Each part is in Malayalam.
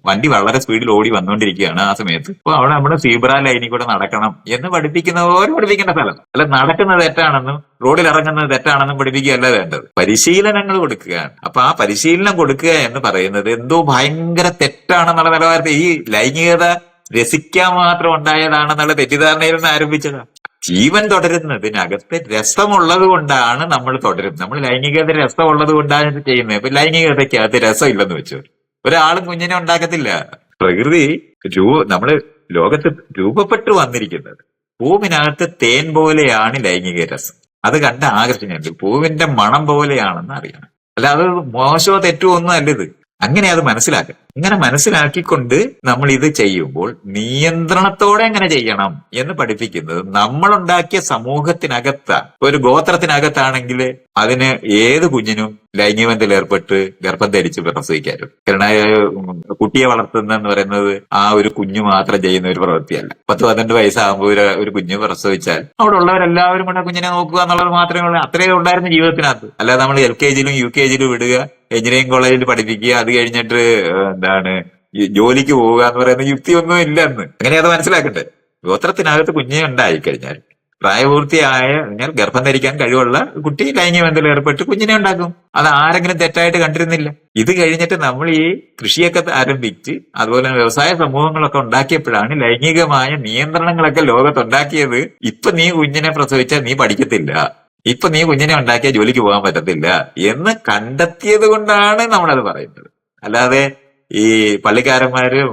വണ്ടി വളരെ സ്പീഡിൽ ഓടി വന്നുകൊണ്ടിരിക്കുകയാണ് ആ സമയത്ത്. അപ്പൊ അവിടെ നമ്മുടെ സീബ്ര ലൈനിൽ കൂടെ നടക്കണം എന്ന് പഠിപ്പിക്കുന്നവർ പഠിപ്പിക്കേണ്ട സ്ഥലം അല്ല. നടക്കുന്നത് തെറ്റാണെന്നും റോഡിൽ ഇറങ്ങുന്നത് തെറ്റാണെന്നും പഠിപ്പിക്കുകയല്ല വേണ്ടത്, പരിശീലനങ്ങൾ കൊടുക്കുകയാണ്. അപ്പൊ ആ പരിശീലനം കൊടുക്കുക എന്ന് പറയുന്നത് എന്തോ ഭയങ്കര തെറ്റാണെന്നുള്ള നിലവാരത്തിൽ ഈ ലൈംഗികത രസിക്കാൻ മാത്രം ഉണ്ടായതാണെന്നുള്ള തെറ്റിദ്ധാരണയിൽ നിന്ന് ആരംഭിച്ചതാണ്. ജീവൻ തുടരുന്നതിനകത്ത് രസമുള്ളത് കൊണ്ടാണ് നമ്മൾ തുടരുന്നത്. നമ്മൾ ലൈംഗികത രസമുള്ളത് കൊണ്ടാണ് ഇത് ചെയ്യുന്നത്. ഇപ്പൊ ലൈംഗികതയ്ക്കകത്ത് രസമില്ലെന്ന് വെച്ചു ഒരാളും കുഞ്ഞിനെ ഉണ്ടാക്കത്തില്ല. പ്രകൃതി നമ്മള് ലോകത്ത് രൂപപ്പെട്ടു വന്നിരിക്കുന്നത് പൂവിനകത്ത് തേൻ പോലെയാണ് ലൈംഗിക രസം. അത് കണ്ട് ആകർഷിക്കുന്നുണ്ട്. പൂവിന്റെ മണം പോലെയാണെന്ന് അറിയണം. അല്ല അത് മോശമോ തെറ്റോ ഒന്നും അല്ലത്. അങ്ങനെ അത് മനസ്സിലാക്കുക. ഇങ്ങനെ മനസ്സിലാക്കിക്കൊണ്ട് നമ്മൾ ഇത് ചെയ്യുമ്പോൾ നിയന്ത്രണത്തോടെ എങ്ങനെ ചെയ്യണം എന്ന് പഠിപ്പിക്കുന്നത് നമ്മളുണ്ടാക്കിയ സമൂഹത്തിനകത്താണ്. ഒരു ഗോത്രത്തിനകത്താണെങ്കിൽ അതിന് ഏത് കുഞ്ഞിനും ലൈംഗികബന്ധത്തിൽ ഏർപ്പെട്ട് ഗർഭം ധരിച്ച് പ്രസവിക്കാനും. കാരണം കുട്ടിയെ വളർത്തുന്നെന്ന് പറയുന്നത് ആ ഒരു കുഞ്ഞു മാത്രം ചെയ്യുന്ന ഒരു പ്രവൃത്തിയല്ല. 10-12 വയസ്സാകുമ്പോൾ ഒരു കുഞ്ഞ് പ്രസവിച്ചാൽ അവിടെ ഉള്ളവരെല്ലാവരും കൂടെ കുഞ്ഞിനെ നോക്കുക എന്നുള്ളത് മാത്രമേ ഉള്ളൂ. അത്രയേ ഉണ്ടായിരുന്ന ജീവിതത്തിനകത്ത്. അല്ലാതെ നമ്മൾ LKG UKG വിടുക, എഞ്ചിനീയറിംഗ് കോളേജിൽ പഠിപ്പിക്കുക, അത് കഴിഞ്ഞിട്ട് ജോലിക്ക് പോവുക എന്ന് പറയുന്ന യുക്തിയൊന്നും ഇല്ലെന്ന്. അങ്ങനെ അത് മനസ്സിലാക്കട്ടെ. ഗോത്രത്തിനകത്ത് കുഞ്ഞെ ഉണ്ടായിക്കഴിഞ്ഞാൽ പ്രായപൂർത്തിയായ കഴിഞ്ഞാൽ ഗർഭം ധരിക്കാൻ കഴിവുള്ള കുട്ടി ലൈംഗിക ബന്ധത്തിൽ ഏർപ്പെട്ട് കുഞ്ഞിനെ ഉണ്ടാക്കും. അത് ആരെങ്കിലും തെറ്റായിട്ട് കണ്ടിരുന്നില്ല. ഇത് കഴിഞ്ഞിട്ട് നമ്മൾ ഈ കൃഷിയൊക്കെ ആരംഭിച്ച് അതുപോലെ വ്യവസായ സമൂഹങ്ങളൊക്കെ ഉണ്ടാക്കിയപ്പോഴാണ് ലൈംഗികമായ നിയന്ത്രണങ്ങളൊക്കെ ലോകത്തുണ്ടാക്കിയത്. ഇപ്പൊ നീ കുഞ്ഞിനെ പ്രസവിച്ചാൽ നീ പഠിക്കത്തില്ല, ഇപ്പൊ നീ കുഞ്ഞിനെ ഉണ്ടാക്കിയാൽ ജോലിക്ക് പോകാൻ പറ്റത്തില്ല എന്ന് കണ്ടെത്തിയത് കൊണ്ടാണ് നമ്മളത് പറയുന്നത്. അല്ലാതെ ഈ പള്ളിക്കാരന്മാരും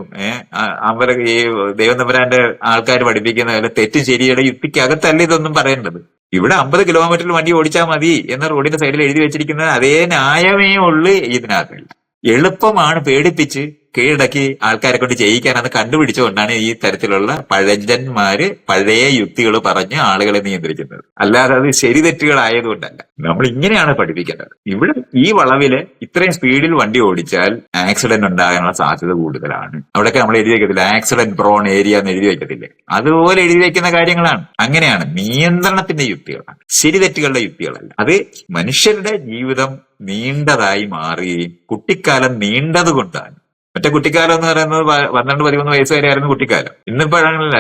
ഈ ദൈവം തമ്പുരാന്റെ ആൾക്കാർ പഠിപ്പിക്കുന്ന പോലെ തെറ്റ് ശരിയുടെ യുക്തിക്കകത്തല്ല ഇതൊന്നും പറയേണ്ടത്. ഇവിടെ 50 കിലോമീറ്ററിൽ വണ്ടി ഓടിച്ചാൽ മതി എന്ന റോഡിന്റെ സൈഡിൽ എഴുതി വെച്ചിരിക്കുന്നത് അതേ ന്യായമേ ഉള്ളു. ഇതിനകത്ത് എളുപ്പമാണ് പേടിപ്പിച്ച് കീഴടക്കി ആൾക്കാരെ കൊണ്ട് ചെയ്യിക്കാനെന്ന് കണ്ടുപിടിച്ചുകൊണ്ടാണ് ഈ തരത്തിലുള്ള പഴഞ്ചന്മാര് പഴയ യുക്തികൾ പറഞ്ഞ് ആളുകളെ നിയന്ത്രിക്കുന്നത്. അല്ലാതെ അത് ശരി തെറ്റുകളായതുകൊണ്ടല്ല. നമ്മൾ ഇങ്ങനെയാണ് പഠിപ്പിക്കേണ്ടത്. ഇവിടെ ഈ വളവില് ഇത്രയും സ്പീഡിൽ വണ്ടി ഓടിച്ചാൽ ആക്സിഡന്റ് ഉണ്ടാകാനുള്ള സാധ്യത കൂടുതലാണ്. അവിടെയൊക്കെ നമ്മൾ എഴുതി വെക്കത്തില്ല, ആക്സിഡന്റ് പ്രോൺ ഏരിയ എന്ന് എഴുതി വെക്കത്തില്ലേ, അതുപോലെ എഴുതി വെക്കുന്ന കാര്യങ്ങളാണ്. അങ്ങനെയാണ് നിയന്ത്രണത്തിന്റെ യുക്തികളാണ്, ശരി തെറ്റുകളുടെ യുക്തികളല്ല. അത് മനുഷ്യരുടെ ജീവിതം നീണ്ടതായി മാറുകയും കുട്ടിക്കാലം നീണ്ടത് കൊണ്ടാണ്. മറ്റേ കുട്ടിക്കാലം എന്ന് പറയുന്നത് 12-13 വയസ്സ് വരെ ആയിരുന്നു കുട്ടിക്കാലം. ഇന്നിപ്പോഴാണല്ല,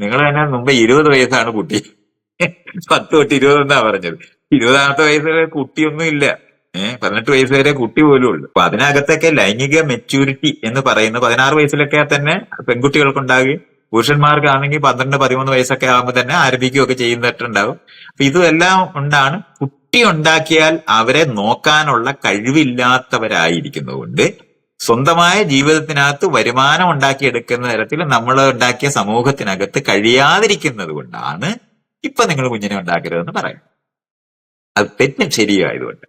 നിങ്ങൾ തന്നെ മുമ്പ് 20 വയസ്സാണ് കുട്ടി. 10 തൊട്ട് 20 എന്നാ പറഞ്ഞത്. 20ാമത്തെ വയസ്സ് വരെ കുട്ടിയൊന്നും ഇല്ല. 18 വയസ്സ് വരെ കുട്ടി പോലും ഉള്ളു. അപ്പൊ അതിനകത്തൊക്കെ ലൈംഗിക മെച്യൂരിറ്റി എന്ന് പറയുന്നത് 16 വയസ്സിലൊക്കെ തന്നെ പെൺകുട്ടികൾക്കുണ്ടാകുകയും പുരുഷന്മാർക്കാണെങ്കിൽ 12-13 വയസ്സൊക്കെ ആകുമ്പോൾ തന്നെ ആരംഭിക്കുകയൊക്കെ ചെയ്യുന്നിട്ടുണ്ടാകും. അപ്പൊ ഇതെല്ലാം കൊണ്ടാണ് കുട്ടി ഉണ്ടാക്കിയാൽ അവരെ നോക്കാനുള്ള കഴിവില്ലാത്തവരായിരിക്കുന്നതുകൊണ്ട് സ്വന്തമായ ജീവിതത്തിനകത്ത് വരുമാനം ഉണ്ടാക്കിയെടുക്കുന്ന തരത്തിൽ നമ്മൾ ഉണ്ടാക്കിയ സമൂഹത്തിനകത്ത് കഴിയാതിരിക്കുന്നത് കൊണ്ടാണ് ഇപ്പൊ നിങ്ങൾ കുഞ്ഞിനെ ഉണ്ടാക്കരുതെന്ന് പറയുന്നത്. അത് തെറ്റും ശരിയായതുകൊണ്ട്.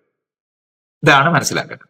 ഇതാണ് മനസ്സിലാക്കേണ്ടത്.